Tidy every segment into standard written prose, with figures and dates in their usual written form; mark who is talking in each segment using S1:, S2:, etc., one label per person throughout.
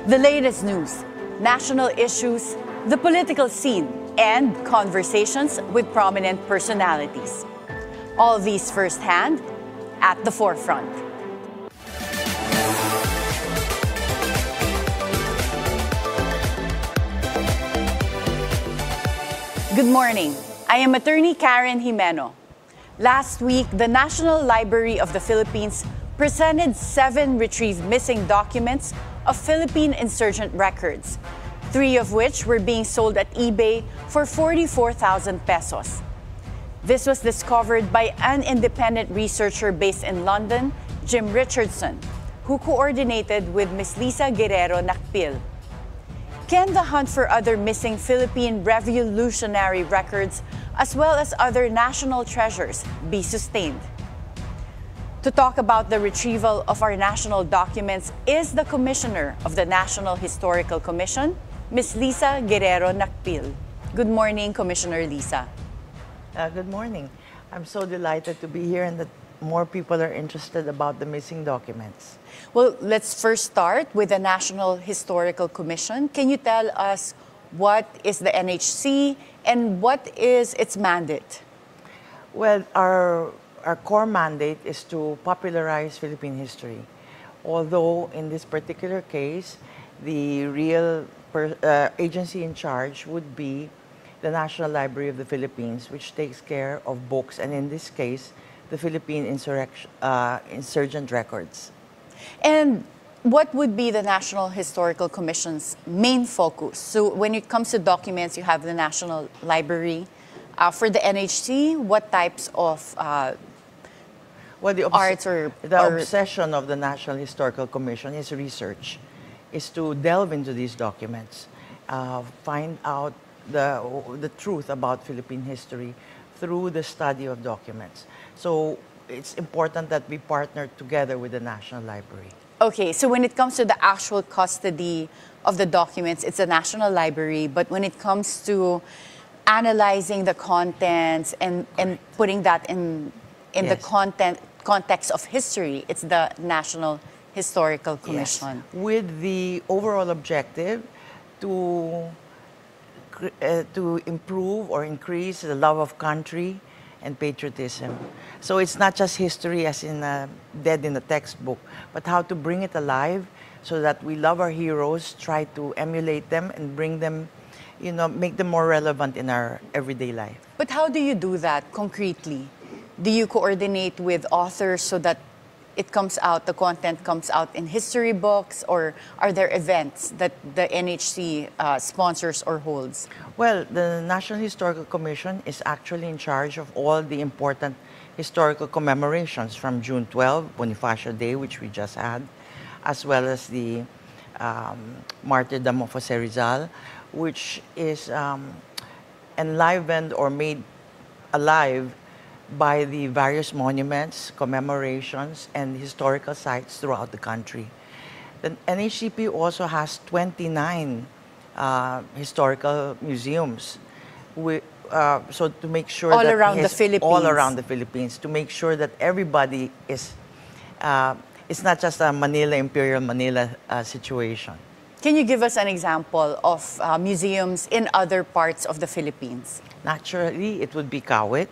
S1: The latest news, national issues, the political scene, and conversations with prominent personalities. All these firsthand at the forefront. Good morning. I am Attorney Karen Jimeno. Last week, the National Library of the Philippines presented 7 retrieved missing documents of Philippine insurgent records, 3 of which were being sold at eBay for 44,000 pesos. This was discovered by an independent researcher based in London, Jim Richardson, who coordinated with Ms. Lisa Guerrero Nakpil. Can the hunt for other missing Philippine revolutionary records, as well as other national treasures, be sustained? To talk about the retrieval of our national documents is the Commissioner of the National Historical Commission, Ms. Lisa Guerrero Nakpil. Good morning, Commissioner Lisa.
S2: Good morning. I'm so delighted to be here and that more people are interested about the missing documents.
S1: Well, let's first start with the National Historical Commission. Can you tell us what is the NHC and what is its mandate?
S2: Well, our core mandate is to popularize Philippine history. Although in this particular case, the real agency in charge would be the National Library of the Philippines, which takes care of books, and in this case, the Philippine insurgent records.
S1: And what would be the National Historical Commission's main focus? So when it comes to documents, you have the National Library. For the NHC, what types of arts or
S2: obsession of the National Historical Commission is research, is to delve into these documents, find out the truth about Philippine history through the study of documents. So it's important that we partner together with the National Library.
S1: Okay, so when it comes to the actual custody of the documents, it's the National Library, but when it comes to analyzing the contents and putting that in the context of history, it's the National Historical Commission.
S2: Yes. With the overall objective to improve or increase the love of country and patriotism. So it's not just history as in dead in the textbook, but how to bring it alive so that we love our heroes, try to emulate them and bring them, make them more relevant in our everyday life.
S1: But how do you do that concretely? Do you coordinate with authors so that it comes out, the content comes out in history books, or are there events that the NHC sponsors or holds?
S2: Well, the National Historical Commission is actually in charge of all the important historical commemorations from June 12, Bonifacio Day, which we just had, as well as the martyrdom of Jose Rizal, which is enlivened or made alive by the various monuments, commemorations, and historical sites throughout the country. The NHCP also has 29 historical museums. So to make sure
S1: all around the Philippines.
S2: All around the Philippines, to make sure that everybody is, it's not just a Imperial Manila situation.
S1: Can you give us an example of museums in other parts of the Philippines?
S2: Naturally, it would be Kawit,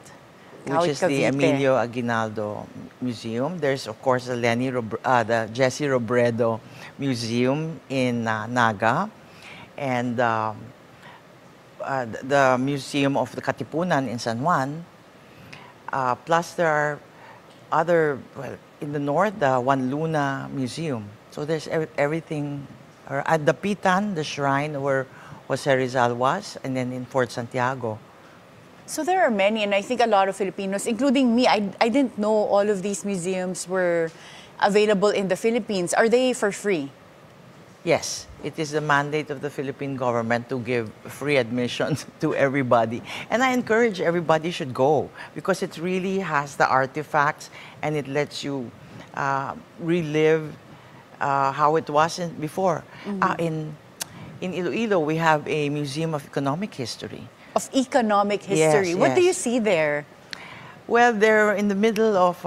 S2: which is the Emilio Aguinaldo Museum. There's, of course, the Jesse Robredo Museum in Naga, and the Museum of the Katipunan in San Juan. Plus, there are other, in the north, the Juan Luna Museum. So there's everything. At the Pitan, the shrine where Jose Rizal was, and then in Fort Santiago.
S1: So there are many, and I think a lot of Filipinos, including me, I didn't know all of these museums were available in the Philippines. Are they for free?
S2: Yes, it is the mandate of the Philippine government to give free admission to everybody. And I encourage everybody should go because it really has the artifacts and it lets you relive how it was before. In Iloilo, we have a Museum of Economic History.
S1: Of economic history.
S2: Yes,
S1: what do
S2: yes.
S1: you see there?
S2: Well, they're in the middle of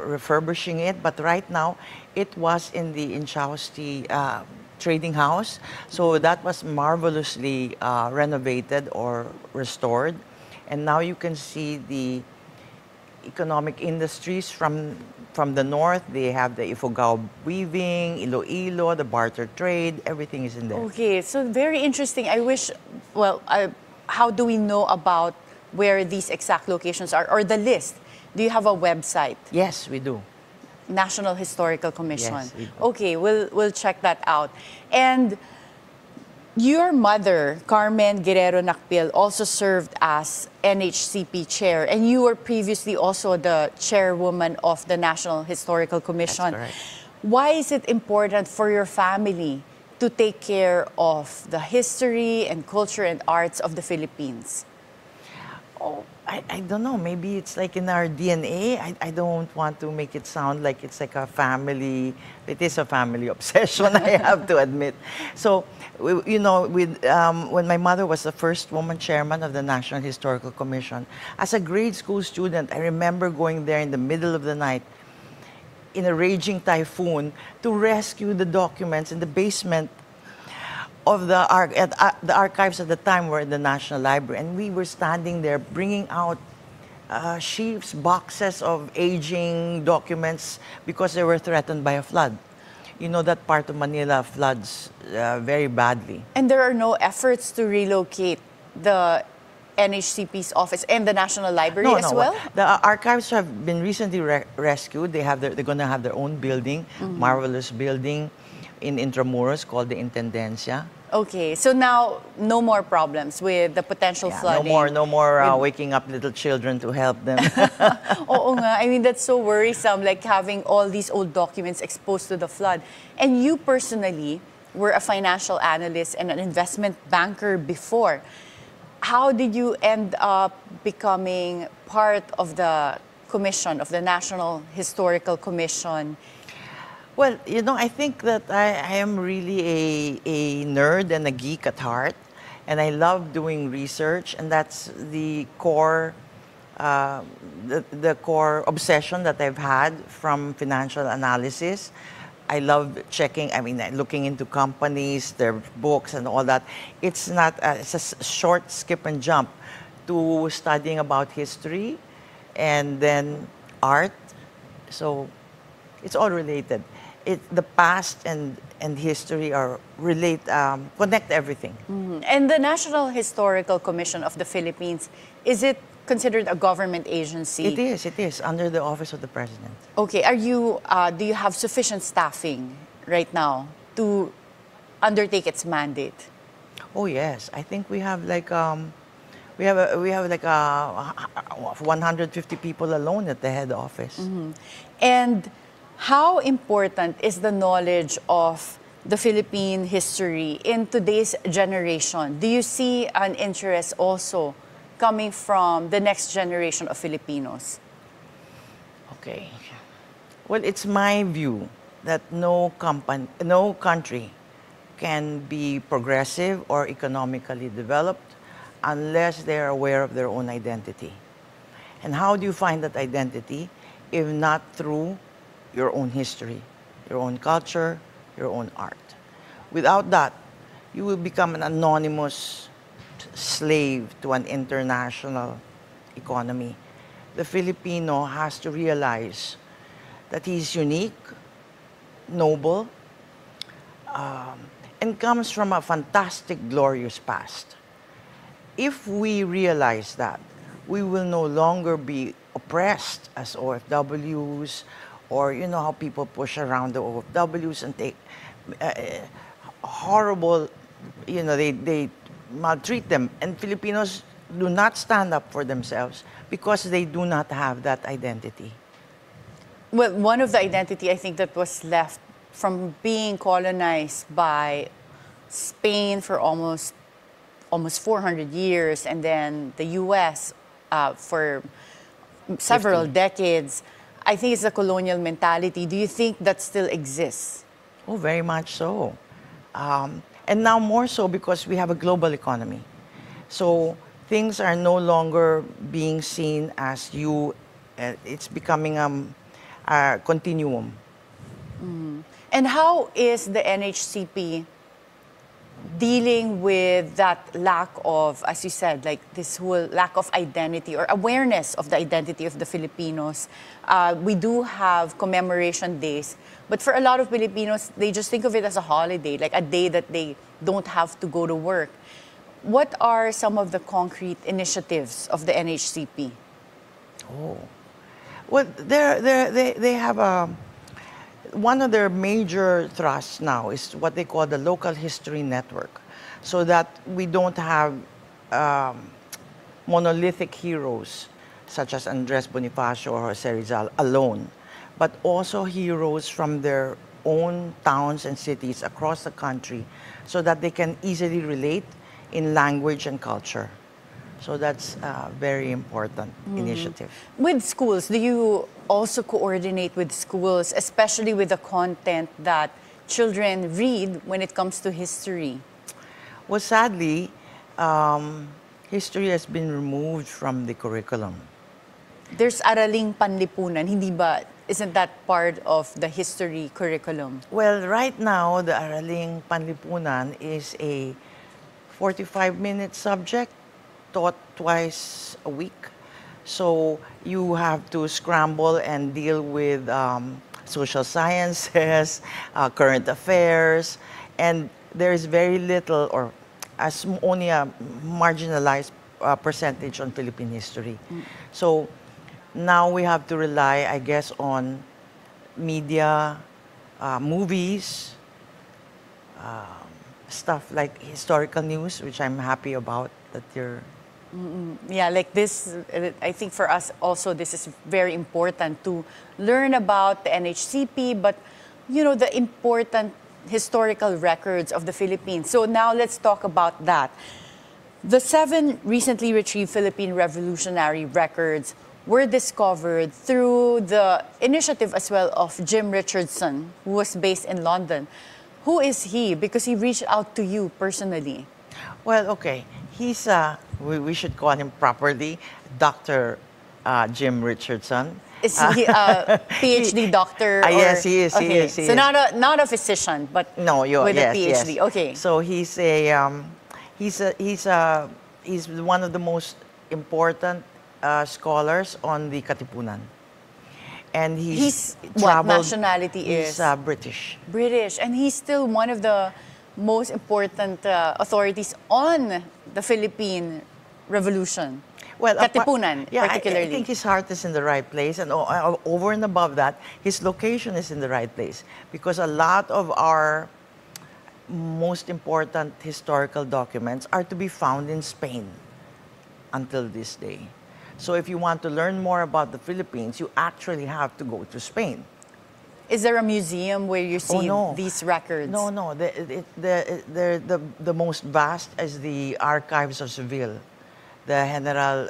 S2: refurbishing it, but right now it was in the Inchausti trading house. So that was marvelously renovated or restored. And now you can see the economic industries from the north. They have the Ifugao weaving, Iloilo, the barter trade, everything is in there.
S1: Okay, so very interesting. I wish, well, how do we know about where these exact locations are, or the list? Do you have a website?
S2: Yes, we do.
S1: National Historical Commission.
S2: Yes, we do.
S1: Okay, we'll check that out. And your mother, Carmen Guerrero Nakpil, also served as NHCP chair, and you were previously also the chairwoman of the National Historical Commission.
S2: That's correct.
S1: Why is it important for your family to take care of the history and culture and arts of the Philippines?
S2: Oh, I don't know. Maybe it's like in our DNA. I don't want to make it sound like it's like a family. It is a family obsession, I have to admit. So, you know, when my mother was the first woman chairman of the National Historical Commission, as a grade school student, I remember going there in the middle of the night in a raging typhoon to rescue the documents in the basement of the archives at the time were in the National Library, and we were standing there bringing out sheaves, boxes of aging documents because they were threatened by a flood. You know, that part of Manila floods very badly.
S1: And there are no efforts to relocate the NHCP's office and the National Library as well?
S2: The archives have been recently rescued. They're going to have their own building, marvelous building in Intramuros called the Intendencia.
S1: Okay, so now no more problems with the potential flooding.
S2: No more waking up little children to help them.
S1: Oo nga, I mean, that's so worrisome, like having all these old documents exposed to the flood. And you personally were a financial analyst and an investment banker before. How did you end up becoming part of the commission, of the National Historical Commission?
S2: Well, you know, I think that I am really a nerd and a geek at heart, and I love doing research, and that's the core, the core obsession that I've had from financial analysis. I love checking, I mean, looking into companies, their books and all that. It's not, it's a short skip and jump to studying about history and then art. So it's all related. The past and history are connect everything.
S1: And the National Historical Commission of the Philippines, is it considered a government agency?
S2: It is, under the Office of the President.
S1: Okay, do you have sufficient staffing right now to undertake its mandate?
S2: Oh yes, I think we have like we have like 150 people alone at the head office.
S1: And how important is the knowledge of the Philippine history in today's generation? Do you see an interest also coming from the next generation of Filipinos?
S2: Okay. Well, it's my view that no country can be progressive or economically developed unless they're aware of their own identity. And how do you find that identity if not through your own history, your own culture, your own art? Without that, you will become an anonymous slave to an international economy. The Filipino has to realize that he's unique, noble, and comes from a fantastic, glorious past. If we realize that, we will no longer be oppressed as OFWs, or you know how people push around the OFWs and take horrible, you know, they maltreat them. And Filipinos do not stand up for themselves because they do not have that identity.
S1: Well, one of the identity I think that was left from being colonized by Spain for almost 400 years, and then the US for several
S2: 50.
S1: decades, I think it's a colonial mentality. Do you think that still exists?
S2: Oh, very much so. And now more so because we have a global economy. So things are no longer being seen as it's becoming a continuum.
S1: And how is the NHCP dealing with that lack of, as you said, like this whole lack of identity or awareness of the identity of the Filipinos. We do have commemoration days, but for a lot of Filipinos, they just think of it as a holiday, like a day that they don't have to go to work. What are some of the concrete initiatives of the NHCP?
S2: Oh, well, they have one of their major thrusts now is what they call the local history network, so that we don't have monolithic heroes such as Andres Bonifacio or Jose Rizal alone, but also heroes from their own towns and cities across the country, so that they can easily relate in language and culture. So that's a very important initiative.
S1: With schools, do you also coordinate with schools, especially with the content that children read when it comes to history?
S2: Well, sadly, history has been removed from the curriculum.
S1: There's Araling Panlipunan, hindi ba? Isn't that part of the history curriculum?
S2: Well, right now, the Araling Panlipunan is a 45-minute subject taught twice a week. So you have to scramble and deal with social sciences, current affairs, and there's very little or only a marginalized percentage on Philippine history. So now we have to rely, I guess, on media, movies, stuff like historical news, which I'm happy about that you're...
S1: Yeah, like this, I think for us also, this is very important to learn about the NHCP, but, you know, the important historical records of the Philippines. So now let's talk about that. The 7 recently retrieved Philippine revolutionary records were discovered through the initiative as well of Jim Richardson, who was based in London. Who is he? Because he reached out to you personally.
S2: Well, okay. He's, we should call him properly, Dr. Jim Richardson.
S1: Is he a PhD doctor? Or,
S2: yes, he is.
S1: Okay.
S2: He is.
S1: So not a physician, but
S2: no,
S1: with
S2: yes,
S1: a PhD.
S2: Yes.
S1: Okay.
S2: So he's one of the most important scholars on the Katipunan. And
S1: he's what
S2: traveled,
S1: nationality is?
S2: He's British.
S1: British, and he's still one of the most important authorities on the Philippine Revolution.
S2: Well,
S1: Katipunan,
S2: yeah,
S1: particularly.
S2: I think his heart is in the right place, and over and above that, his location is in the right place, because a lot of our most important historical documents are to be found in Spain until this day. So if you want to learn more about the Philippines, you actually have to go to Spain.
S1: Is there a museum where you see
S2: no.
S1: these records?
S2: No, no. The most vast is the Archives of Seville, the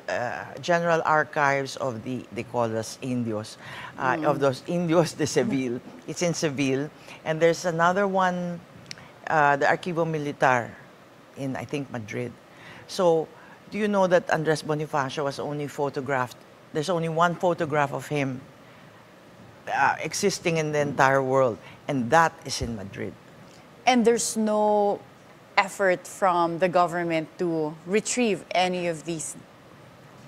S2: General Archives of they call us Indios, of those Indios de Seville. It's in Seville. And there's another one, the Archivo Militar in, I think, Madrid. So, do you know that Andres Bonifacio was only photographed? There's only one photograph of him existing in the entire world, and that is in Madrid.
S1: And there's no effort from the government to retrieve any of these,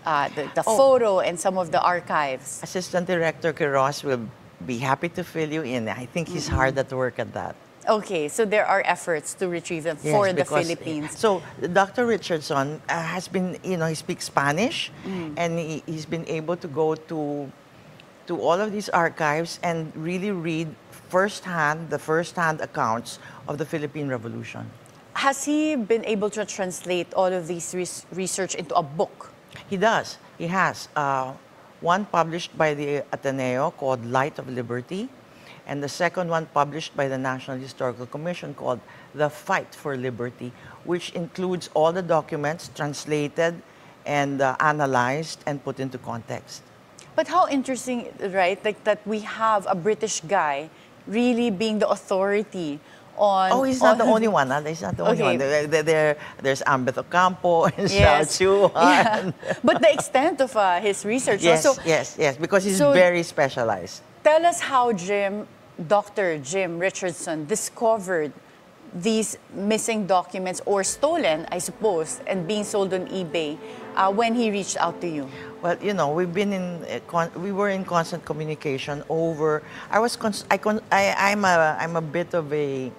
S1: the photo and some of the archives?
S2: Assistant Director Quiros will be happy to fill you in. I think he's hard at work at that.
S1: Okay, so there are efforts to retrieve them for the Philippines.
S2: So Dr. Richardson has been, he speaks Spanish, and he's been able to go to all of these archives and really read the first-hand accounts of the Philippine Revolution.
S1: Has he been able to translate all of these research into a book?
S2: He does. He has. One published by the Ateneo called Light of Liberty, and the second one published by the National Historical Commission called The Fight for Liberty, which includes all the documents translated and analyzed and put into context.
S1: But how interesting, right, like that we have a British guy really being the authority on...
S2: Oh, he's not the only one. He's not the only one. There's Ambeth Ocampo and
S1: yes.
S2: Xiao Chu.
S1: Yeah. But the extent of his research...
S2: Yes,
S1: also,
S2: yes, because he's very specialized.
S1: Tell us how Dr. Jim Richardson discovered these missing documents, or stolen, I suppose, and being sold on eBay when he reached out to you?
S2: Well, you know, we've been we were in constant communication over. I'm a bit of a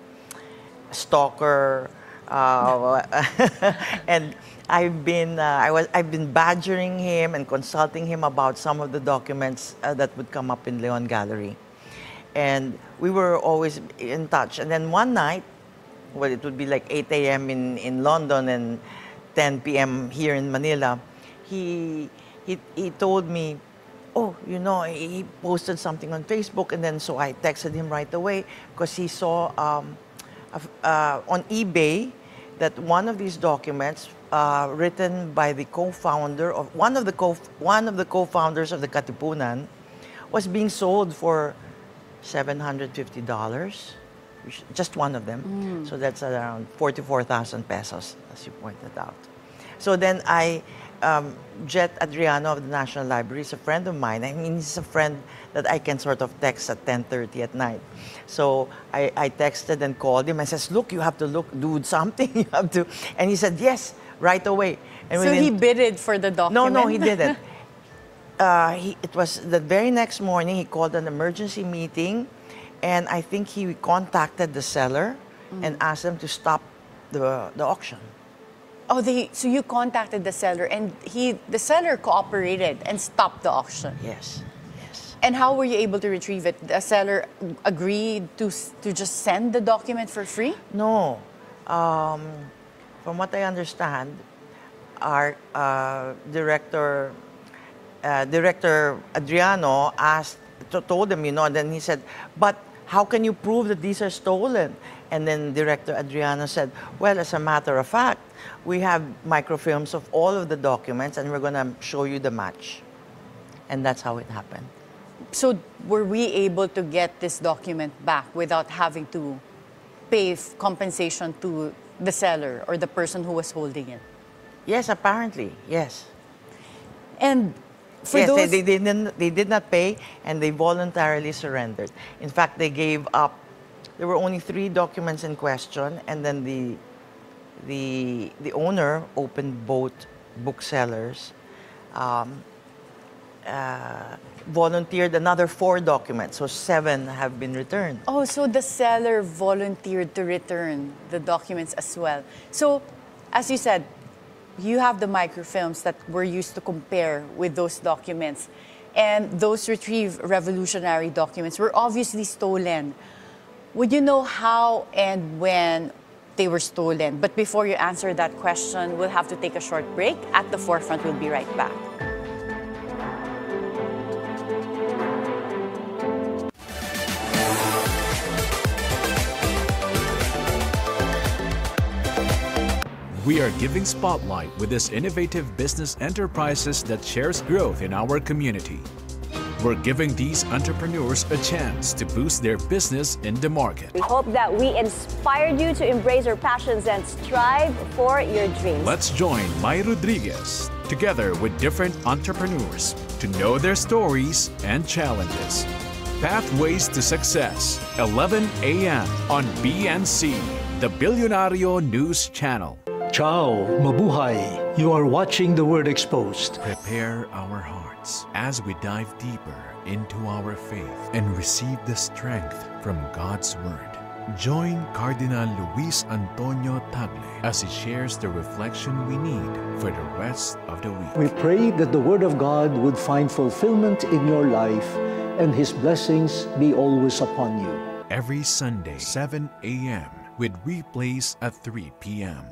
S2: stalker, and I've been badgering him and consulting him about some of the documents that would come up in Leon Gallery, and we were always in touch. And then one night, well, it would be like 8 a.m. in London and 10 p.m. here in Manila, he told me, oh, you know, he posted something on Facebook, and then so I texted him right away because he saw on eBay that one of these documents written by the co-founder of one of the co-founders of the Katipunan was being sold for $750. Just one of them. So that's around 44,000 pesos, as you pointed out. So then Jet Adriano of the National Library is a friend of mine. I mean, he's a friend that I can sort of text at 10:30 at night. So I texted and called him. I says, look, you have to do something. You have to. And he said, yes, right away. And
S1: so he bidded for the document?
S2: No, he didn't. It was the very next morning, he called an emergency meeting, and I think he contacted the seller and asked them to stop the auction.
S1: Oh, so you contacted the seller, and the seller cooperated and stopped the auction?
S2: Yes, yes.
S1: And how were you able to retrieve it? The seller agreed to just send the document for free?
S2: No. From what I understand, our Director Adriano told him, you know, and then he said, but how can you prove that these are stolen? And then Director Adriano said, well, as a matter of fact, we have microfilms of all of the documents, and we're going to show you the match. And that's how it happened.
S1: So were we able to get this document back without having to pay compensation to the seller or the person who was holding it?
S2: Yes, apparently, yes.
S1: And for
S2: yes,
S1: those...
S2: they did not pay, and they voluntarily surrendered. In fact, they gave up. There were only 3 documents in question, and then the owner opened both booksellers, volunteered another 4 documents, so 7 have been returned.
S1: Oh, so the seller volunteered to return the documents as well. So, as you said, you have the microfilms that were used to compare with those documents, and those retrieved revolutionary documents were obviously stolen. Would you know how and when they were stolen? But before you answer that question, we'll have to take a short break. At the Forefront, we'll be right back.
S3: We are giving spotlight with these innovative business enterprises that shares growth in our community. We're giving these entrepreneurs a chance to boost their business in the market.
S4: We hope that we inspired you to embrace your passions and strive for your dreams.
S3: Let's join Mai Rodriguez together with different entrepreneurs to know their stories and challenges. Pathways to Success, 11 a.m. on BNC, the Bilyonaryo News Channel.
S5: Ciao, mabuhay. You are watching The Word Exposed.
S3: Prepare our hearts as we dive deeper into our faith and receive the strength from God's Word. Join Cardinal Luis Antonio Tagle as he shares the reflection we need for the rest of the week.
S5: We pray that the Word of God would find fulfillment in your life and His blessings be always upon you.
S3: Every Sunday, 7 a.m. with replays at 3 p.m.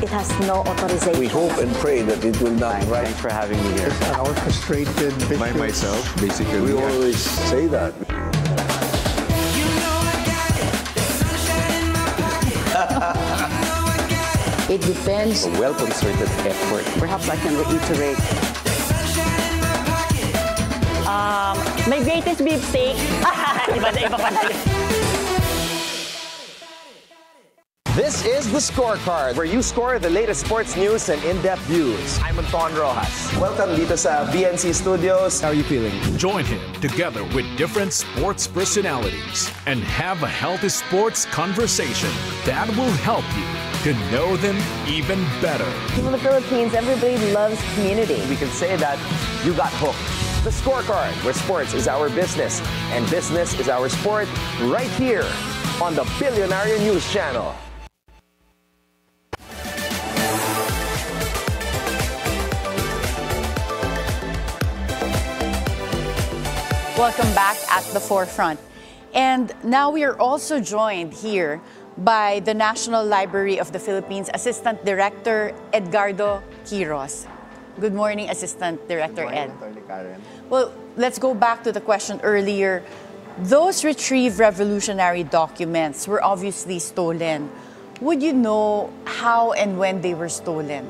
S4: It has no authorization.
S6: We hope and pray that it will not rise.
S7: Thanks for having me here.
S5: Our frustrated bishops.
S7: Myself, basically.
S6: We always say that.
S8: It depends.
S7: A well-concerted effort.
S8: Perhaps I can reiterate.
S4: My greatest beefsteak. Iba na iba pala yun.
S9: This is The Scorecard, where you score the latest sports news and in-depth views. I'm Anton Rojas.
S6: Welcome dito sa BNC Studios.
S7: How are you feeling?
S3: Join him together with different sports personalities and have a healthy sports conversation that will help you to know them even better.
S4: In the Philippines, everybody loves community.
S9: We can say that you got hooked. The Scorecard, where sports is our business and business is our sport, right here on the Bilyonaryo News Channel.
S1: Welcome back at the forefront. And now we are also joined here by the National Library of the Philippines Assistant Director Edgardo Quiros. Good morning, Assistant Director Ed. Well, let's go back to the question earlier. Those retrieved revolutionary documents were obviously stolen. Would you know how and when they were stolen?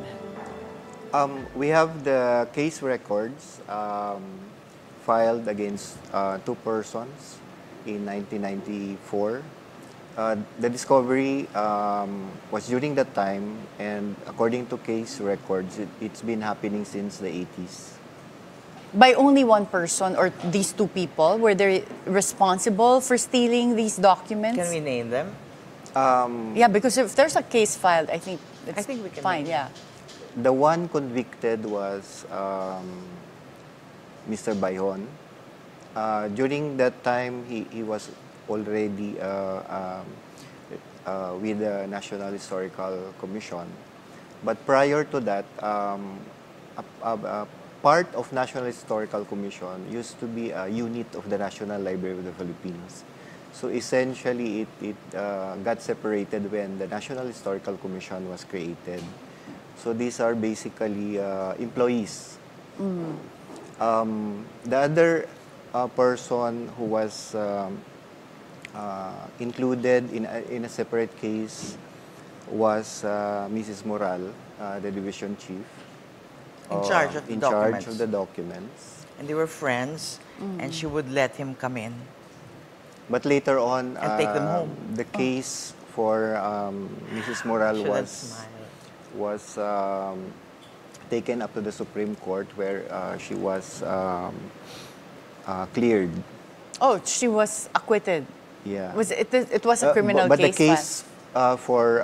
S10: We have the case records filed against two persons in 1994. The discovery was during that time, and according to case records, it's been happening since the 80s.
S1: By only one person or these two people, were they responsible for stealing these documents?
S2: Can we name them?
S1: Yeah, because if there's a case filed, I think it's
S2: we can
S1: fine,
S2: name
S1: yeah.
S10: The one convicted was Mr. Bayhon. During that time, he was already with the National Historical Commission. But prior to that, part of National Historical Commission used to be a unit of the National Library of the Philippines. So essentially, it got separated when the National Historical Commission was created. So these are basically employees. The other person who was included in a separate case was Mrs. Moral, the division chief.
S2: In charge of the documents.
S10: Charge of the documents.
S2: And they were friends, and she would let him come in.
S10: But later on,
S2: and take them home.
S10: The case for Mrs. Moral was taken up to the Supreme Court, where she was cleared.
S1: Oh, she was acquitted.
S10: Yeah.
S1: It was a criminal
S10: but
S1: case.
S10: But the case for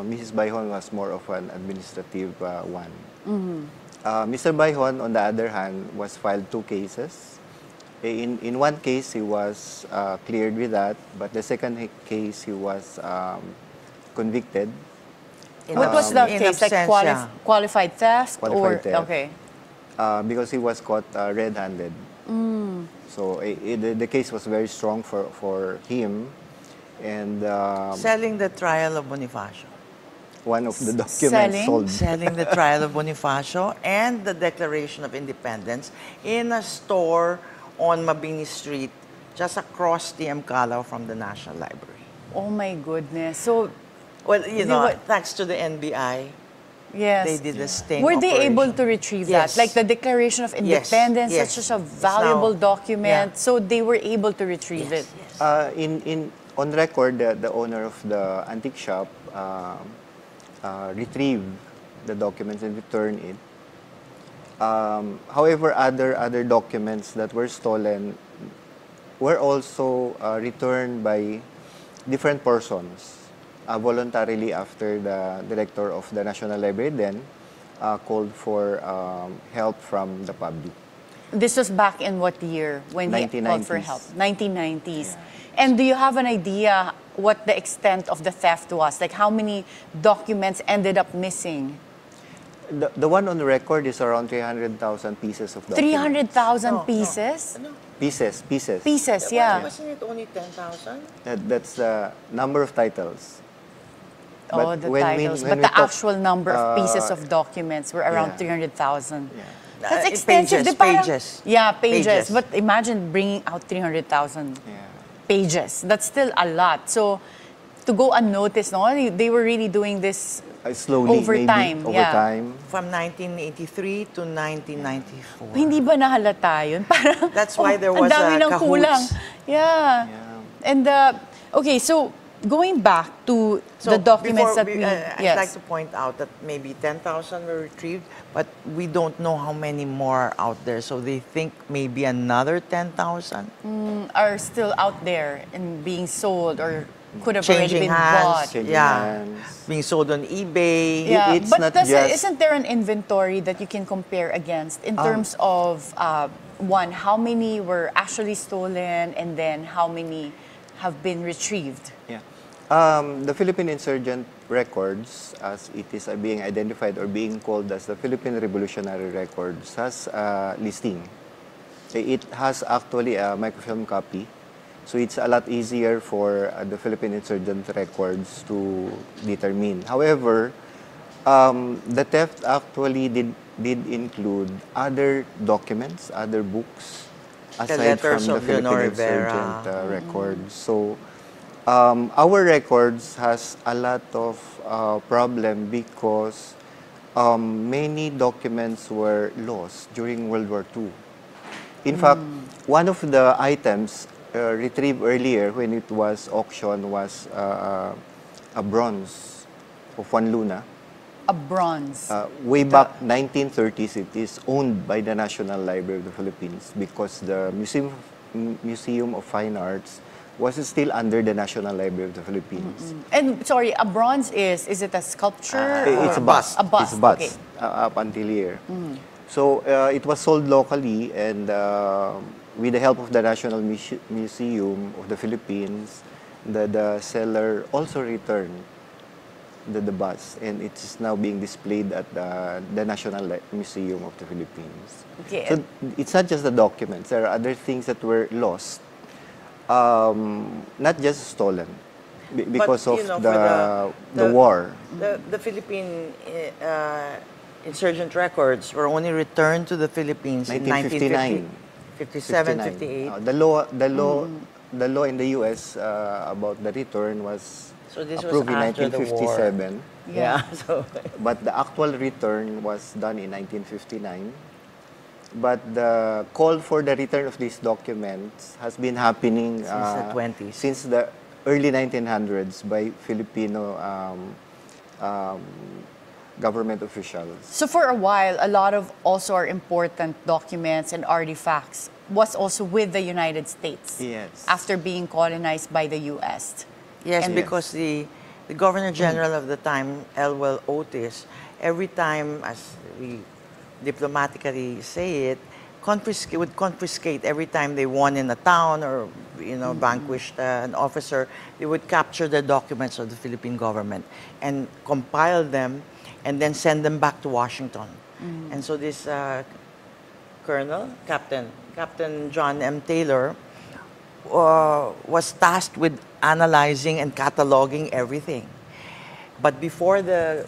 S10: Mrs. Bayhon was more of an administrative one. Mr. Bayhon, on the other hand, was filed two cases. In one case, he was cleared with that, but the second case, he was convicted.
S1: What was the case? Like qualified theft?
S10: Qualified theft.
S1: Okay.
S10: Because he was caught red-handed. So the case was very strong for him. And
S2: selling the trial of Bonifacio.
S10: One of the documents sold.
S2: Selling the trial of Bonifacio and the Declaration of Independence in a store on Mabini Street, just across the Calao from the National Library.
S1: Oh my goodness. So,
S2: well, you know, thanks to the NBI,
S1: yes,
S2: they did a sting
S1: Were they
S2: operation.
S1: able to retrieve that? Like the Declaration of Independence, such a valuable document, so they were able to retrieve it.
S10: On record, the owner of the antique shop retrieved the documents and returned it. However, other documents that were stolen were also returned by different persons voluntarily after the director of the National Library then called for help from the public.
S1: This was back in what year when he called for help? 1990s.
S10: Yeah.
S1: And do you have an idea what the extent of the theft was? Like how many documents ended up missing?
S10: The one on the record is around 300,000 pieces of documents.
S1: 300,000 pieces?
S2: No.
S10: Pieces.
S1: Pieces, yeah.
S2: Wasn't it only 10,000?
S10: That's the number of titles.
S1: Oh, the titles. But the actual number of pieces of documents were around 300,000.
S2: Yeah.
S1: That's extensive.
S2: Pages.
S1: Yeah, pages. But imagine bringing out 300,000 pages. That's still a lot. So to go unnoticed, no, they were really doing this
S10: slowly,
S1: over time.
S10: Over time.
S2: From 1983 to 1994.
S1: Hindi ba nahalata yun? Parang,
S2: that's why there was
S1: a
S2: cahoots.
S1: kulang. Yeah. And, okay, so going back to the documents that
S2: I'd like to point out that maybe 10,000 were retrieved, but we don't know how many more are out there. So they think maybe another 10,000
S1: are still out there and being sold or could have
S2: changing
S1: already been
S2: hands.
S1: bought.
S10: Changing
S2: Yeah,
S10: hands.
S2: being sold on eBay.
S1: Yeah,
S10: It's
S1: but
S10: not just-
S1: isn't there an inventory that you can compare against in terms of one, how many were actually stolen, and then how many have been retrieved?
S10: Yeah. The Philippine insurgent records, as it is being identified or being called as the Philippine Revolutionary Records, has a listing. It has actually a microfilm copy, so it's a lot easier for the Philippine insurgent records to determine. However, the theft actually did include other documents, other books, aside from
S2: letters
S10: the
S2: of
S10: Philippine
S2: Leonor
S10: insurgent
S2: Rivera.
S10: records. So our records has a lot of problem because many documents were lost during World War II. In fact, one of the items retrieved earlier when it was auctioned was a bronze of 1 luna.
S1: A bronze.
S10: Way back 1930s, it is owned by the National Library of the Philippines because the Museum of Fine Arts was still under the National Library of the Philippines.
S1: And sorry, a bronze is it a sculpture?
S10: It's a bust.
S1: A bust.
S10: It's a bust
S1: Okay.
S10: up until here. So it was sold locally, and with the help of the National Museum of the Philippines, the seller also returned the bust, and it's now being displayed at the National Museum of the Philippines.
S1: Okay.
S10: So it's not just the documents. There are other things that were lost, not just stolen, because
S2: But,
S10: of
S2: you know,
S10: the
S2: for
S10: war.
S2: The Philippine insurgent records were only returned to the Philippines in
S10: 1959.
S2: 57,
S10: 59.
S2: 58.
S10: The law in the U.S. About the return was
S2: So this was
S10: approved in
S2: after the war.
S10: 1957.
S2: Yeah. So
S10: But the actual return was done in 1959. But the call for the return of these documents has been happening
S2: Since the 20s.
S10: since the early 1900s by Filipino government officials.
S1: So for a while, a lot of also our important documents and artifacts was also with the United States.
S10: Yes.
S1: After being colonized by the U.S.
S2: yes,
S1: And-
S2: because the Governor General of the time, Elwell Otis, every time, as we diplomatically say it, would confiscate every time they won in a town or vanquished an officer. They would capture the documents of the Philippine government and compile them, and then send them back to Washington. And so this colonel, Captain John M. Taylor, was tasked with analyzing and cataloging everything. But before the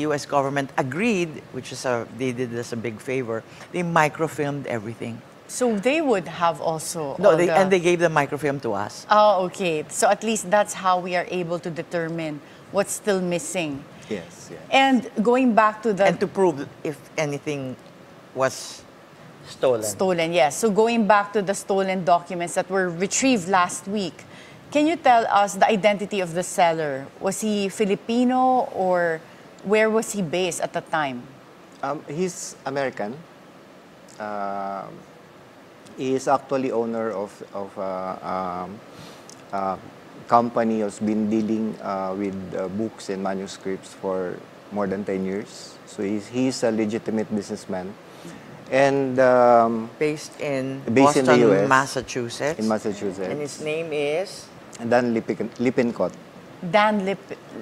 S2: U.S. government agreed, which is they did us a big favor, they microfilmed everything.
S1: So they would have also...
S2: No,
S1: all
S2: and they gave the microfilm to us.
S1: Oh, okay. So at least that's how we are able to determine what's still missing.
S10: Yes, yes.
S1: And going back to the...
S2: And to prove if anything was stolen.
S1: Stolen, yes. So going back to the stolen documents that were retrieved last week, can you tell us the identity of the seller? Was he Filipino, or where was he based at the time?
S10: He's American. He is actually owner of company who's been dealing with books and manuscripts for more than 10 years. So he's a legitimate businessman. And
S2: based in
S10: Based in
S2: Boston,
S10: the US.
S2: Massachusetts.
S10: in Massachusetts.
S2: And his name is
S10: Dan Lippincott.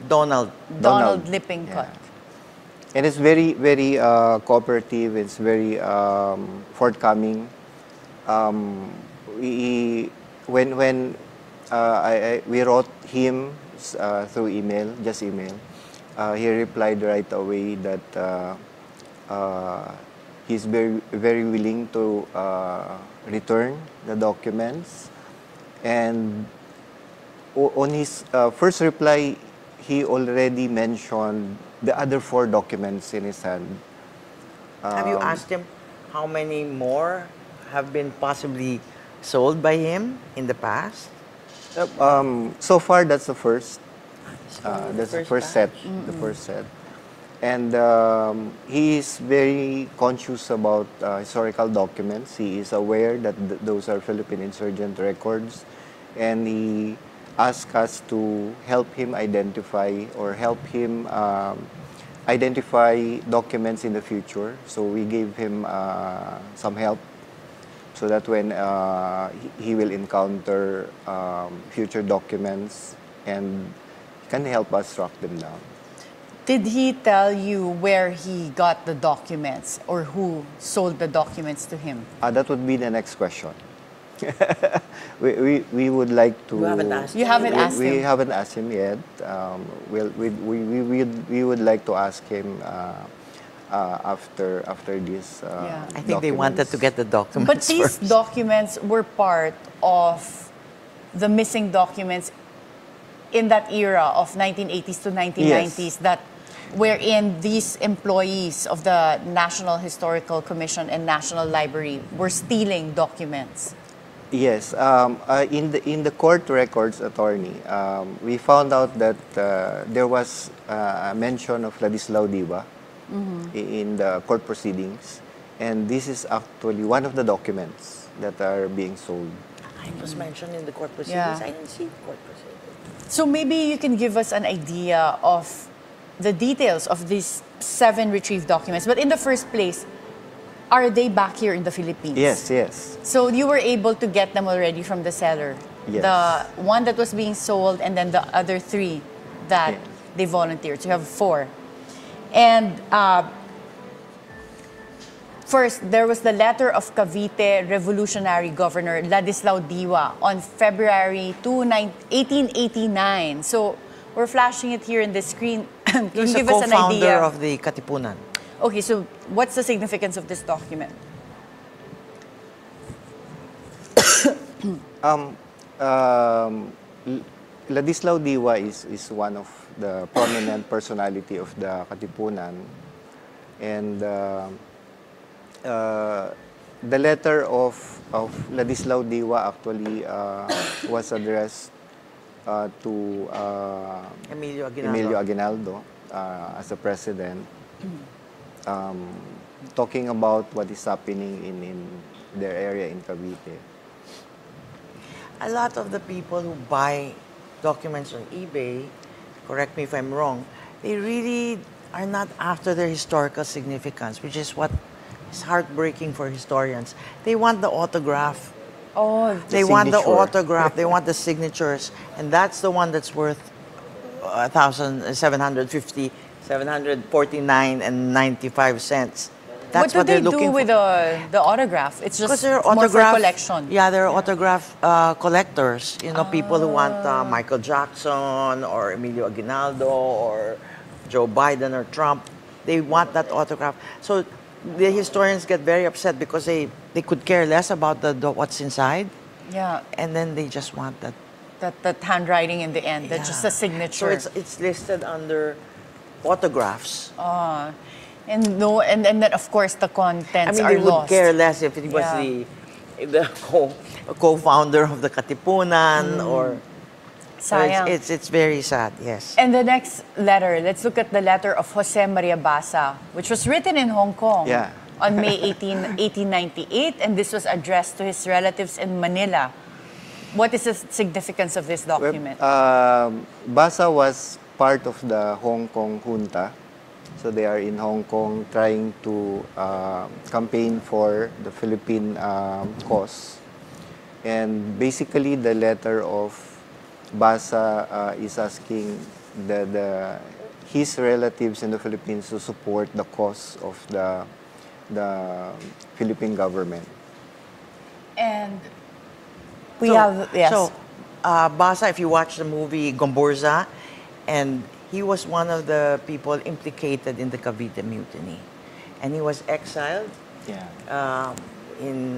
S2: Donald.
S1: Donald Lippincott.
S10: Yeah. And it's very, very cooperative. It's very forthcoming. We wrote him through email, just email. He replied right away that he's very, very willing to return the documents. And on his first reply, he already mentioned the other 4 documents in his hand.
S2: Have you asked him how many more have been possibly sold by him in the past?
S10: So far, that's the first. That's the
S2: first
S10: first set.
S2: batch.
S10: The first set. And he is very conscious about historical documents. He is aware that those are Philippine insurgent records. And he asked us to help him identify or help him identify documents in the future. So we gave him some help so that when he will encounter future documents and can help us track them down.
S1: Did he tell you where he got the documents or who sold the documents to him?
S10: That would be the next question. we would like to...
S2: You haven't asked
S1: You haven't asked him?
S10: We haven't asked him yet. We would like to ask him after this
S2: I think they wanted to get the documents
S1: But these
S2: first.
S1: documents were part of the missing documents in that era of 1980s to 1990s
S10: Yes.
S1: that wherein these employees of the National Historical Commission and National Library were stealing documents.
S10: Yes, in the court records, attorney, we found out that there was a mention of Ladislao Diva in the court proceedings, and this is actually one of the documents that are being sold.
S2: It was mentioned in the court proceedings.
S1: Yeah.
S2: I didn't see the court proceedings.
S1: So maybe you can give us an idea of the details of these 7 retrieved documents. But in the first place, are they back here in the Philippines?
S10: Yes, yes.
S1: So you were able to get them already from the seller?
S10: Yes.
S1: The one that was being sold and then the other 3 that
S10: Yes.
S1: they volunteered. So you have 4. And first, there was the letter of Cavite Revolutionary Governor Ladislao Diwa on February 2, 1889. So we're flashing it here in the screen. Can you
S2: He's a
S1: give us an
S2: co-founder
S1: idea?
S2: of the Katipunan.
S1: Okay, so what's the significance of this document?
S10: Ladislao Diwa is one of the prominent personality of the Katipunan, and the letter of Ladislao Diwa actually was addressed to
S2: Emilio
S10: Aguinaldo as the president, talking about what is happening in their area in Cavite.
S2: A lot of the people who buy documents on eBay, correct me if I'm wrong, they really are not after their historical significance, which is what is heartbreaking for historians. They want the autograph.
S1: Oh,
S2: They want the
S10: signature.
S2: autograph. They want the signatures, and that's the one that's worth 1,750, 749 and 95 cents. That's
S1: what do
S2: they're
S1: they
S2: looking
S1: do with the autograph? It's just
S2: Because they're
S1: more for
S2: autograph
S1: collection.
S2: Yeah, they're autograph collectors. You know, people who want Michael Jackson or Emilio Aguinaldo or Joe Biden or Trump. They want that autograph. So the historians get very upset because they could care less about what's inside,
S1: Yeah,
S2: and then they just want that.
S1: that handwriting in the end. That's just a signature.
S2: So it's listed under autographs.
S1: And then of course the contents
S2: I mean,
S1: are
S2: they would
S1: lost.
S2: care less if it was the co-founder of the Katipunan or. So
S1: Sayang.
S2: it's very sad. Yes.
S1: And the next letter, let's look at the letter of Jose Maria Basa, which was written in Hong Kong
S10: Yeah.
S1: on May 18, 1898, and this was addressed to his relatives in Manila. What is the significance of this document?
S10: Basa was part of the Hong Kong junta. So they are in Hong Kong trying to campaign for the Philippine cause. And basically the letter of Basa is asking his relatives in the Philippines to support the cause of the Philippine government.
S1: And we have, yes.
S2: So, Basa, if you watch the movie Gomburza, and he was one of the people implicated in the Cavite Mutiny. And he was exiled in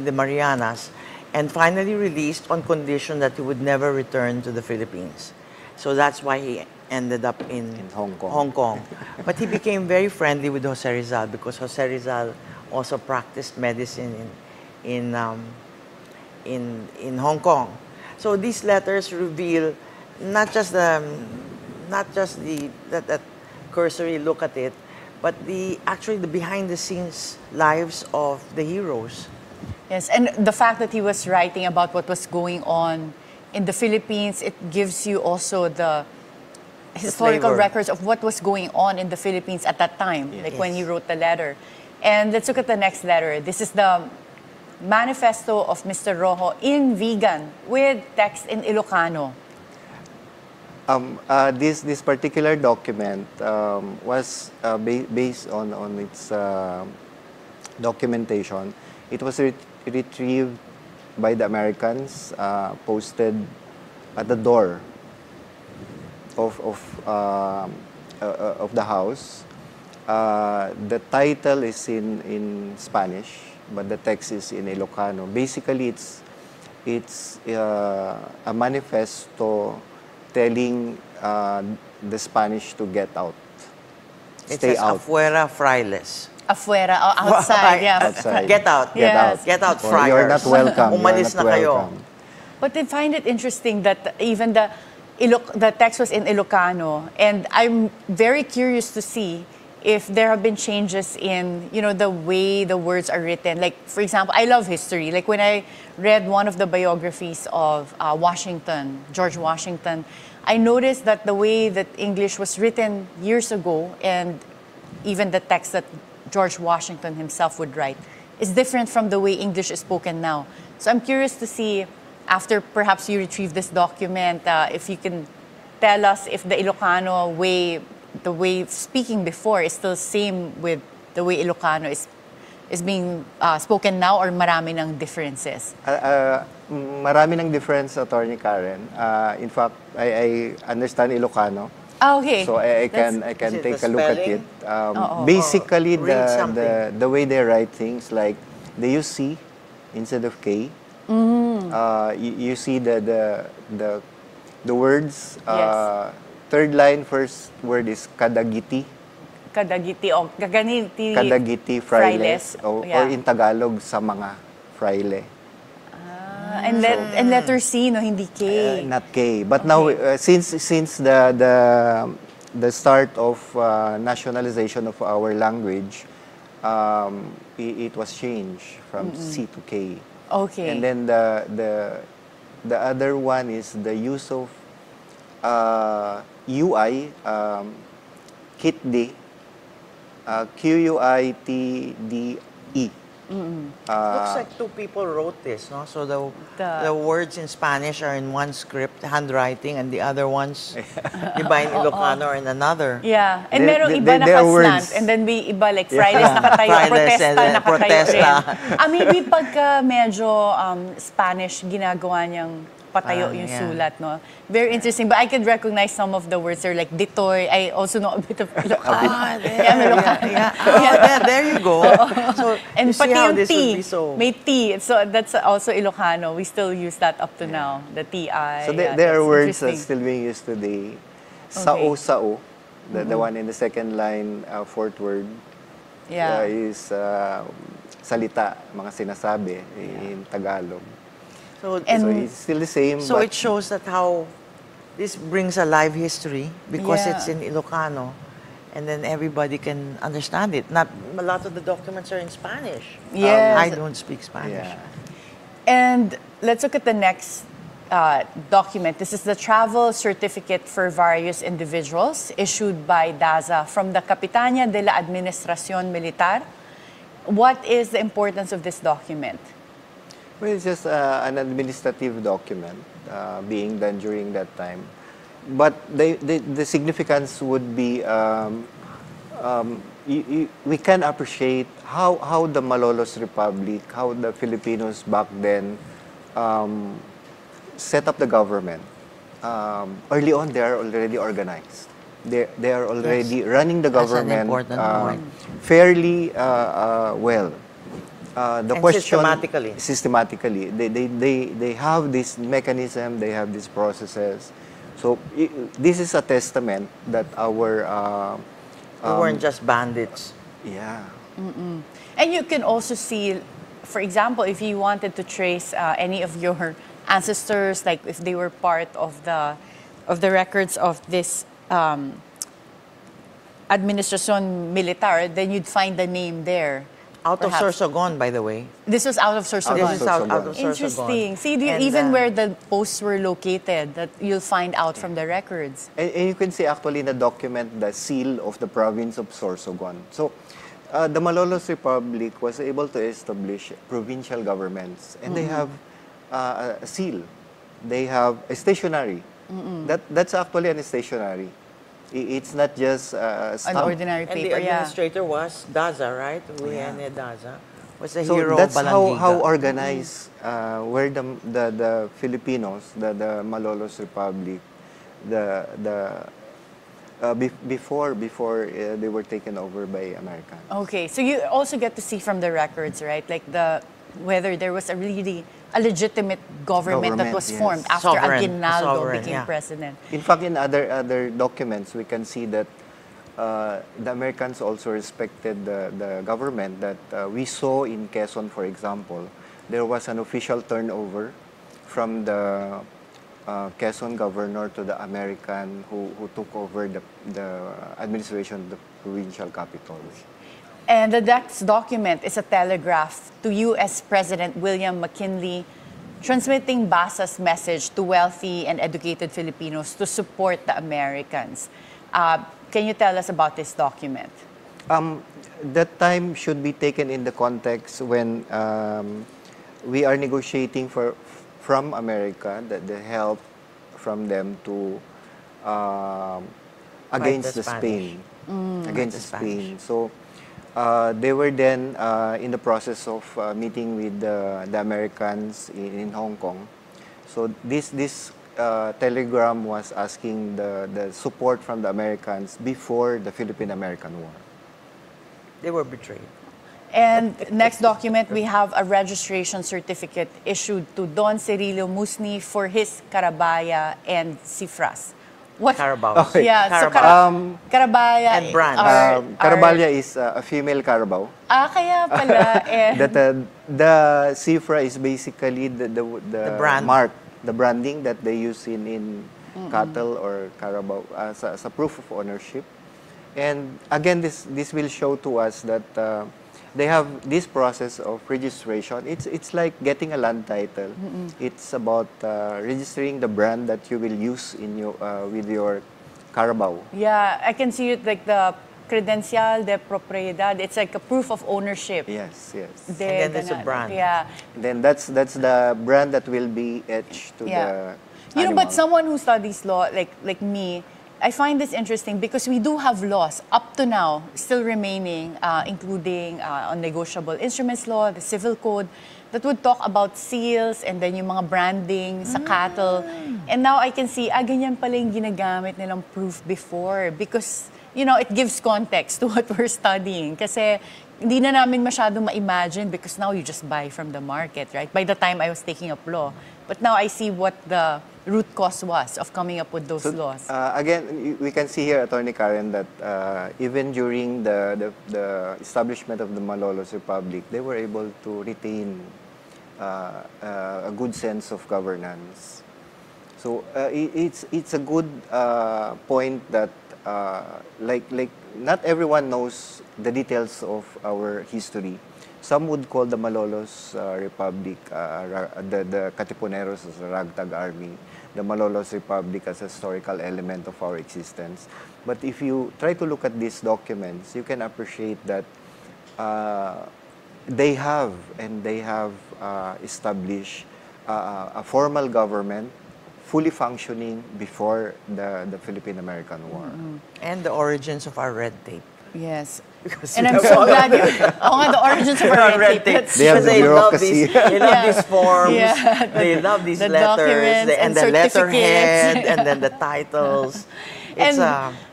S2: the Marianas and finally released on condition that he would never return to the Philippines. So that's why he ended up in
S10: Hong Kong.
S2: But he became very friendly with Jose Rizal because Jose Rizal also practiced medicine in Hong Kong. So these letters reveal not just that cursory look at it, but actually the behind the scenes lives of the heroes.
S1: Yes, and the fact that he was writing about what was going on in the Philippines, it gives you also the historical records of what was going on in the Philippines at that time, like when he wrote the letter. And let's look at the next letter. This is the manifesto of Mr. Rojo in vegan with text in Ilocano.
S10: This particular document was based on its documentation. It was retrieved by the Americans, posted at the door of the house. The title is in Spanish, but the text is in Ilocano. Basically, it's a manifesto telling the Spanish to get out, stay out.
S2: Afuera frailes.
S1: Afuera, outside, yeah.
S10: Outside.
S2: Get out, get out, friars.
S10: You're not welcome.
S2: Umalis na kayo.
S1: But I find it interesting that even the text was in Ilocano, and I'm very curious to see if there have been changes in, the way the words are written. Like, for example, I love history. Like when I read one of the biographies of George Washington, I noticed that the way that English was written years ago, and even the text that George Washington himself would write, is different from the way English is spoken now. So I'm curious to see, after perhaps you retrieve this document, if you can tell us if the Ilocano way, the way of speaking before is still same with the way Ilocano is being spoken now, or marami ng differences?
S10: Marami ng difference, Attorney Karen. In fact, I understand Ilocano.
S1: Okay.
S10: So I can take a look at it. Basically, the way they write things, like they use C instead of K. You see the words. Third line, first word is kadagiti.
S1: Kadagiti o kaganiti.
S10: Kadagiti frailes. Or in Tagalog, sa mga fraile.
S1: And letter C, no, hindi K.
S10: Not K. But now, since the start of nationalization of our language, it was changed from C to K.
S1: Okay.
S10: And then the other one is the use of UI, kitdi, Quitde.
S2: Looks like two people wrote this, no? So the words in Spanish are in one script, handwriting, and the other ones, iba in Ilocano or in another.
S1: Yeah, and merong iba nakaslant, and then may iba like Fridays nakatayo, protesta rin. Maybe pagka medyo Spanish, ginagawa niyang patayo yung sulat, no? Very interesting. But I could recognize some of the words. They're like ditoy. I also know a bit of Ilocano.
S2: There you go. So,
S1: and pati yung T,
S2: so...
S1: may T. So that's also Ilocano. We still use that up to now. The T-I.
S10: So there are words that still being used today. Sao, the one in the second line, fourth word, is salita, mga sinasabi in Tagalog. So it's still the same.
S2: So it shows that how this brings a live history because it's in Ilocano, and then everybody can understand it. Not a lot of the documents are in Spanish.
S1: Yes.
S2: I don't speak Spanish.
S10: Yeah.
S1: And let's look at the next document. This is the travel certificate for various individuals issued by DAZA from the Capitania de la Administración Militar. What is the importance of this document?
S10: Well, it's just an administrative document being done during that time. But the significance would be we can appreciate how the Malolos Republic, how the Filipinos back then set up the government. Early on, they are already organized. They are already running the government fairly well. The question systematically, they have this mechanism, they have these processes. So this is a testament that our
S2: we weren't just bandits.
S10: Yeah.
S1: And you can also see, for example, if you wanted to trace any of your ancestors, like if they were part of the records of this Administración Militar, then you'd find the name there.
S2: Out
S1: perhaps.
S2: of Sorsogon, by the way.
S1: This was out of Sorsogon.
S2: This is out of Sorsogon.
S1: Interesting. See,
S2: And,
S1: even where the posts were located, that you'll find out from the records.
S10: And you can see actually in the document the seal of the province of Sorsogon. So the Malolos Republic was able to establish provincial governments, and they have a seal. They have a stationery. That's actually a stationery. It's not just
S1: an ordinary paper.
S2: And the administrator was Daza, right? Uyene Daza was a hero.
S10: That's
S2: Balangiga.
S10: how organized were the Filipinos, the Malolos Republic, before they were taken over by Americans.
S1: Okay, so you also get to see from the records, right? Like whether there was a legitimate government that was formed after Aguinaldo became president.
S10: In fact, in other documents, we can see that the Americans also respected the government. That we saw in Quezon, for example, there was an official turnover from the Quezon governor to the American who took over the administration of the provincial capitals.
S1: And the next document is a telegraph to U.S. President William McKinley, transmitting Basa's message to wealthy and educated Filipinos to support the Americans. Can you tell us about this document?
S10: That time should be taken in the context when we are negotiating from America the help from them to against the Spain. Against Spain. So they were then in the process of meeting with the Americans in Hong Kong. So this telegram was asking the support from the Americans before the Philippine-American War.
S2: They were betrayed.
S1: And next document, we have a registration certificate issued to Don Cirilio Musni for his Carabaya and Cifras. What?
S2: Carabao.
S10: Okay.
S1: Yeah,
S2: Carabao.
S1: so Carabaya
S2: And brand.
S10: Carabaya is a female Carabao.
S1: Kaya pala. And
S10: The Cifra is basically the
S2: brand.
S10: mark, the branding that they use in cattle or Carabao as a proof of ownership. And again, this will show to us that they have this process of registration. It's like getting a land title. It's about registering the brand that you will use in your with your Carabao.
S1: yeah, I can see it like the credencial de propiedad. It's like a proof of ownership.
S10: Yes.
S2: And then there's a brand.
S1: Yeah.
S10: Then that's the brand that will be etched to the
S1: You know,
S10: animal.
S1: but someone who studies law, like me, I find this interesting because we do have laws up to now still remaining, including on negotiable instruments law, the civil code, that would talk about seals and then yung mga branding sa cattle. And now I can see, ganyan pala yung ginagamit nilang proof before because, you know, it gives context to what we're studying. Kasi hindi na namin masyadong ma-imagine because now you just buy from the market, right? By the time I was taking up law. But now I see what the root cause was of coming up with those laws.
S10: Again, we can see here, Attorney Karen, that even during the establishment of the Malolos Republic, they were able to retain a good sense of governance. So it's a good point that like not everyone knows the details of our history. Some would call the Malolos Republic, the Katipuneros as a ragtag army, the Malolos Republic as a historical element of our existence. But if you try to look at these documents, you can appreciate that they have established a formal government fully functioning before the Philippine-American War.
S2: And the origins of our red tape.
S1: Yes. And I'm so glad you... the origins of our red tape.
S10: They have the bureaucracy.
S2: They love these forms. They love these letters. And the letterhead. And then the titles.
S1: And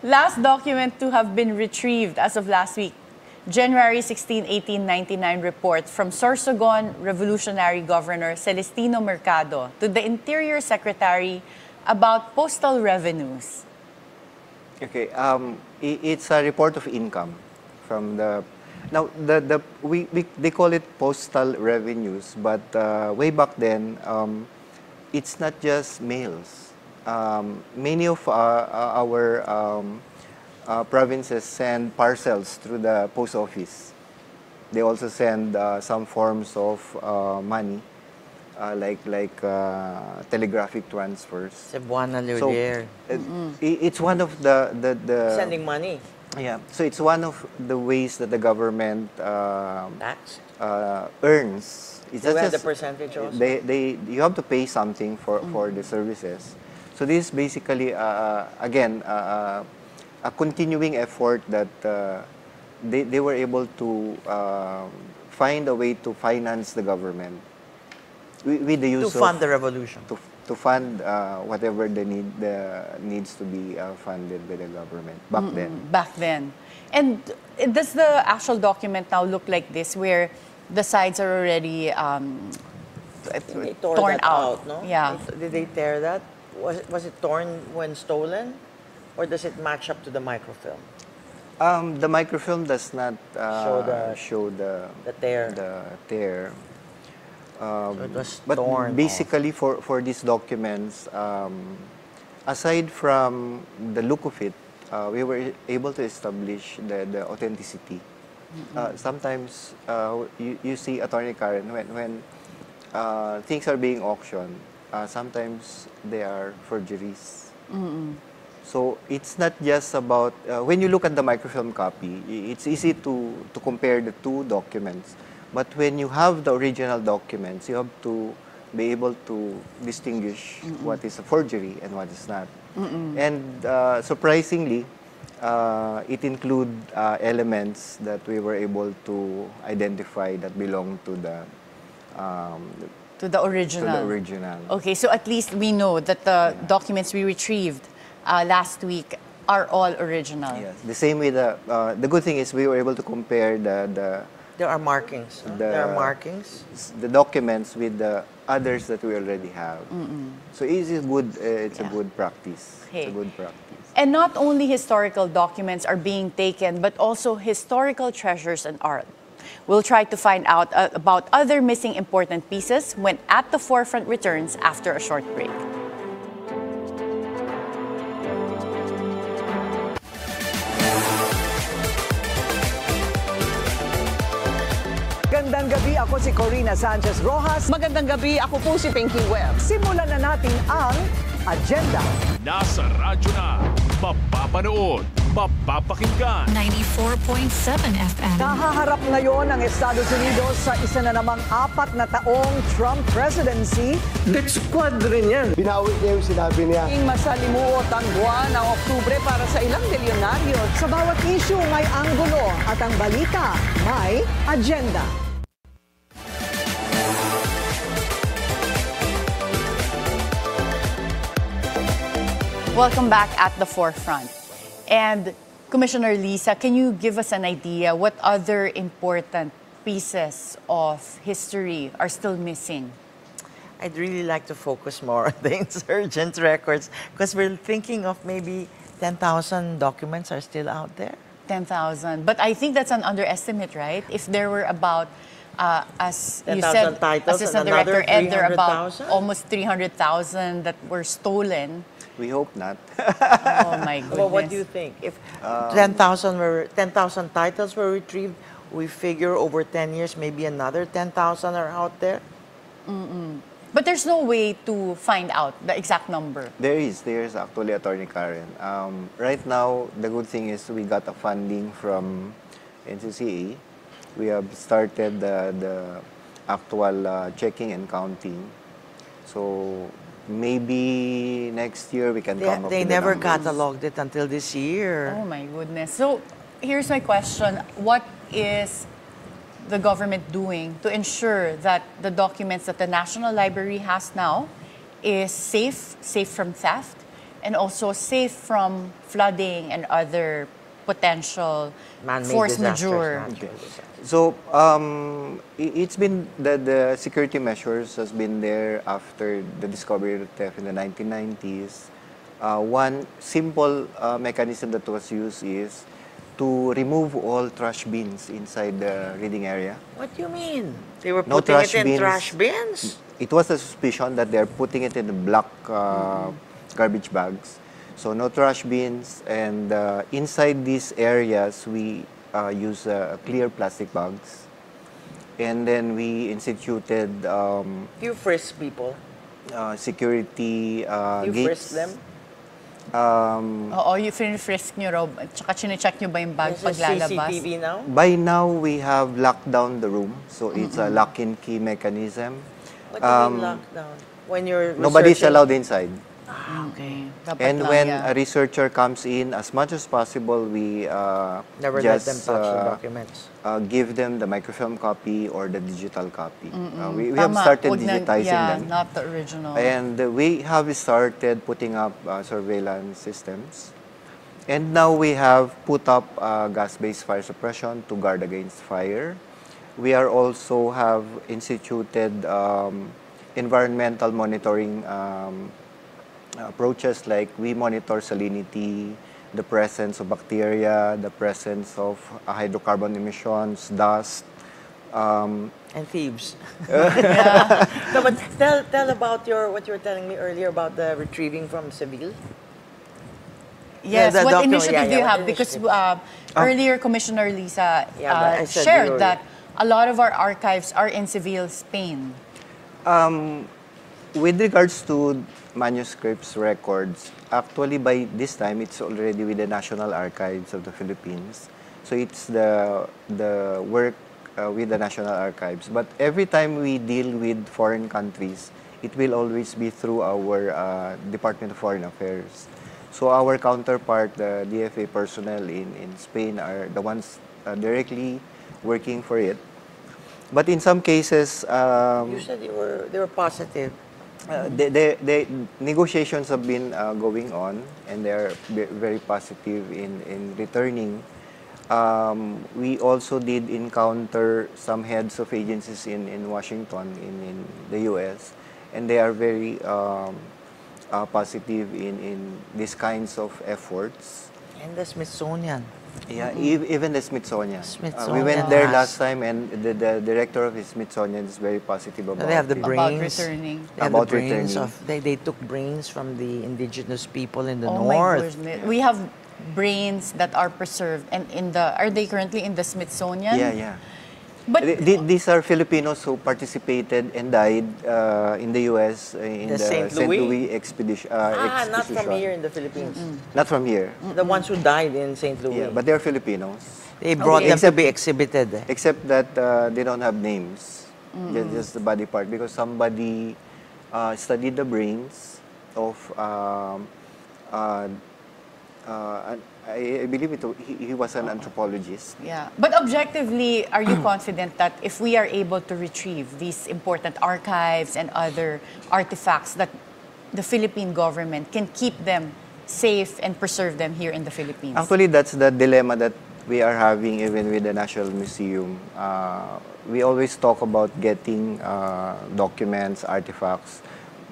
S1: last document to have been retrieved as of last week, January 16, 1899 report from Sorsogon Revolutionary Governor Celestino Mercado to the Interior Secretary about postal revenues.
S10: Okay, it's a report of income from the. Now they call it postal revenues, but way back then, it's not just mails. Many of our provinces send parcels through the post office. They also send some forms of money, like telegraphic transfers.
S2: Cebuana
S10: So
S2: Lulier.
S10: it's one of the
S2: Sending money.
S10: yeah. So it's one of the ways that the government
S2: Tax.
S10: earns. It's
S2: You
S10: not
S2: have the
S10: just
S2: percentage also?
S10: you have to pay something for the services. So this is basically again a continuing effort that they were able to find a way to finance the government with the use
S2: To fund the revolution.
S10: to fund whatever the needs to be funded by the government back then.
S1: Back then. And does the actual document now look like this, where the sides are already
S2: They tore
S1: torn
S2: that
S1: out?
S2: no?
S1: Yeah.
S2: Did they tear that? Was it torn when stolen? Or does it match up to the microfilm?
S10: The microfilm does not
S2: Show
S10: the
S2: tear.
S10: The tear.
S2: So it was
S10: But
S2: torn
S10: basically, for these documents, aside from the look of it, we were able to establish the authenticity. Sometimes you see, Attorney Karen, when things are being auctioned, sometimes they are forgeries. So it's not just about, when you look at the microfilm copy, it's easy to compare the two documents. But when you have the original documents, you have to be able to distinguish what is a forgery and what is not. And surprisingly, it includes elements that we were able to identify that belong to the
S1: original.
S10: To the original.
S1: Okay, so at least we know that the documents we retrieved last week are all original.
S10: Yes. The same way the good thing is we were able to compare the
S2: There are markings. There are markings.
S10: the documents with the others that we already have. So it's a good a good practice.
S1: Okay.
S10: It's a good practice.
S1: And not only historical documents are being taken, but also historical treasures and art. We'll try to find out about other missing important pieces when At the Forefront returns after a short break.
S11: Magandang gabi, ako si Corina Sanchez Rojas.
S12: Magandang gabi, ako po si Pinky Webb.
S11: Simulan na natin ang agenda.
S3: Nasa radyo na, mapapanood, mapapakinggan.
S13: 94.7 FM.
S11: Nahaharap ngayon ang Estados Unidos sa isa na namang 4 na taong Trump presidency.
S14: Death squad rin yan. Binawi niya yung sinabi niya.
S12: Ing masalimuot ang buwan ng Oktubre para sa ilang bilyonaryo.
S11: Sa bawat issue may anggulo at ang balita may agenda.
S1: Welcome back at the Forefront. And Commissioner Lisa, can you give us an idea what other important pieces of history are still missing?
S2: I'd really like to focus more on the insurgent records because we're thinking of maybe 10,000 documents are still out there.
S1: 10,000. But I think that's an underestimate, right? If there were about, as you
S2: 10,000
S1: said,
S2: titles
S1: Assistant
S2: and another
S1: Director Ed, there are about
S2: 300,000?
S1: almost 300,000 that were stolen.
S10: We hope not.
S1: Oh my goodness.
S2: Well, what do you think? If 10,000 titles were retrieved, we figure over 10 years maybe another 10,000 are out there?
S1: But there's no way to find out the exact number.
S10: There is actually, Attorney Karen. Right now, the good thing is we got a funding from NCCA. We have started the actual checking and counting. So maybe next year we can come up with
S2: They
S10: the
S2: never
S10: numbers.
S2: cataloged it until this year.
S1: Oh my goodness. So here's my question. What is the government doing to ensure that the documents that the National Library has now is safe from theft, and also safe from flooding and other potential
S2: Man-made
S1: force
S2: disasters,
S1: majeure?
S2: natural disasters.
S10: So it's been the security measures has been there after the discovery of theft in the 1990s. One simple mechanism that was used is to remove all trash bins inside the reading area.
S2: What do you mean? They were
S10: No
S2: putting
S10: trash
S2: it in
S10: bins.
S2: trash bins?
S10: It was a suspicion that they're putting it in the black garbage bags. So no trash bins, and inside these areas we use clear plastic bags. And then we instituted
S2: You frisk people?
S10: security
S2: You
S10: gates.
S2: frisk them?
S1: Oo, yung frisk nyo raw, tsaka chinecheck nyo ba yung bag
S2: There's a
S1: paglalabas?
S2: CCTV now?
S10: By now, we have locked down the room. So it's a lock-and-key mechanism.
S2: What do you mean lockdown? When you're
S10: Nobody's
S2: researching?
S10: allowed inside.
S1: Okay. Dapat
S10: And
S1: lang,
S10: when
S1: yeah.
S10: a researcher comes in, as much as possible, we
S2: Never
S10: just
S2: let them touch the documents.
S10: give them the microfilm copy or the digital copy. We
S1: Tama,
S10: have started
S1: wag na-
S10: digitizing
S1: yeah,
S10: them.
S1: not the original.
S10: And we have started putting up surveillance systems. And now we have put up gas-based fire suppression to guard against fire. We are also have instituted environmental monitoring approaches, like we monitor salinity, the presence of bacteria, the presence of hydrocarbon emissions, dust.
S2: And thieves. No, but tell about what you were telling me earlier about the retrieving from Seville.
S1: Yes,
S2: The
S1: what
S2: document,
S1: initiative do you
S2: what
S1: have? Because
S2: initiative?
S1: earlier, Commissioner Lisa
S2: Yeah, but I said
S1: shared
S2: you-
S1: that a lot of our archives are in Seville, Spain.
S10: With regards to manuscripts, records, actually by this time, it's already with the National Archives of the Philippines. So it's the work with the National Archives. But every time we deal with foreign countries, it will always be through our Department of Foreign Affairs. So our counterpart, the DFA personnel in Spain, are the ones directly working for it. But in some cases,
S2: You said they were positive.
S10: the negotiations have been going on, and they are very positive in returning. We also did encounter some heads of agencies in Washington, in the U.S., and they are very positive in these kinds of efforts.
S2: And the Smithsonian.
S10: Yeah, even the Smithsonian. We
S2: Smithsonian
S10: went there
S2: has-
S10: last time, and the director of the Smithsonian is very positive about
S2: They have the
S10: it.
S2: brains.
S1: About returning.
S2: They have
S10: About
S2: the brains
S10: returning.
S2: of they took brains from the indigenous people in the
S1: Oh my
S2: north.
S1: goodness. We have brains that are preserved, and are they currently in the Smithsonian?
S10: Yeah.
S1: But
S10: These are Filipinos who participated and died in the U.S. In
S2: The
S10: the
S2: Saint
S10: St.
S2: Louis?
S10: Louis expedition.
S2: Not from here in the Philippines.
S10: Not from here.
S2: The ones who died in St. Louis.
S10: Yeah, but they're Filipinos.
S2: They brought them to be exhibited.
S10: Except that they don't have names. Just the body part, because somebody studied the brains of I believe he was an anthropologist.
S1: yeah. But objectively, are you confident that if we are able to retrieve these important archives and other artifacts, that the Philippine government can keep them safe and preserve them here in the Philippines?
S10: Actually, that's the dilemma that we are having even with the National Museum. We always talk about getting documents, artifacts,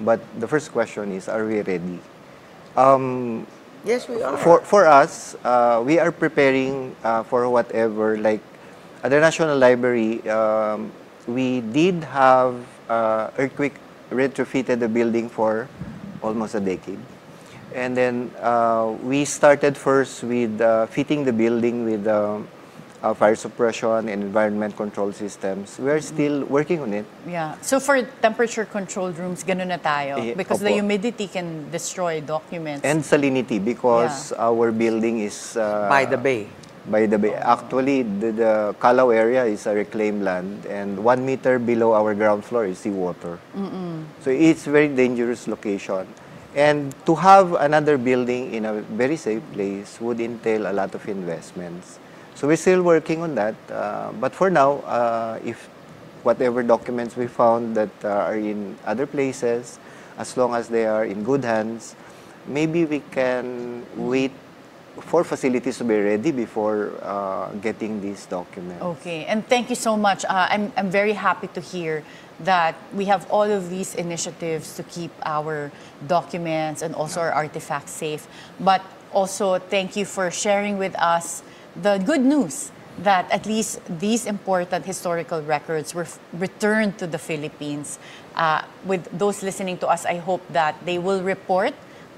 S10: but the first question is, are we ready?
S2: Yes, we are.
S10: For us, we are preparing for whatever. Like at the National Library, we did have earthquake retrofitted the building for almost a decade. And then we started first with fitting the building with fire suppression and environment control systems. We are still working on it.
S1: Yeah. So for temperature-controlled rooms, ganun na tayo.
S10: Eh,
S1: Because the
S10: opo.
S1: humidity can destroy documents.
S10: And salinity, because our building is
S2: By the bay.
S10: By the bay. Actually, the Calao area is a reclaimed land, and 1 meter below our ground floor is seawater. So it's very dangerous location. And to have another building in a very safe place would entail a lot of investments. So we're still working on that. But for now, if whatever documents we found that are in other places, as long as they are in good hands, maybe we can wait for facilities to be ready before getting these documents.
S1: Okay, and thank you so much. I'm very happy to hear that we have all of these initiatives to keep our documents and also our artifacts safe. But also, thank you for sharing with us the good news that at least these important historical records were returned to the Philippines. With those listening to us, I hope that they will report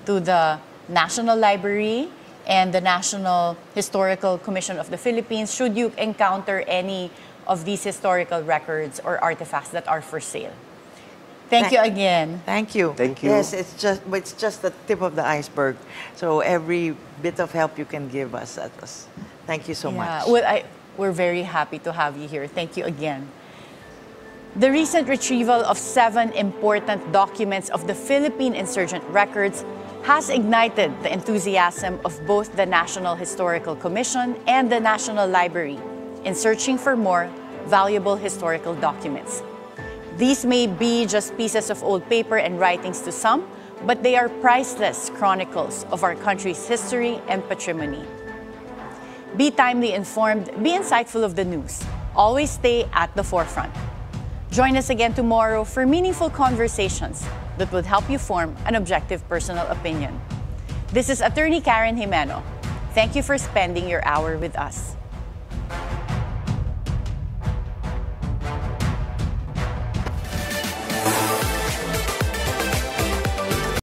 S1: to the National Library and the National Historical Commission of the Philippines should you encounter any of these historical records or artifacts that are for sale. Thank you again.
S2: Thank you.
S6: Thank you.
S2: Yes, it's just the tip of the iceberg. So every bit of help you can give us, thank you so much.
S1: Well, we're very happy to have you here. Thank you again. The recent retrieval of 7 important documents of the Philippine insurgent records has ignited the enthusiasm of both the National Historical Commission and the National Library in searching for more valuable historical documents. These may be just pieces of old paper and writings to some, but they are priceless chronicles of our country's history and patrimony. Be timely informed, be insightful of the news. Always stay at the forefront. Join us again tomorrow for meaningful conversations that would help you form an objective personal opinion. This is Attorney Karen Jimeno. Thank you for spending your hour with us.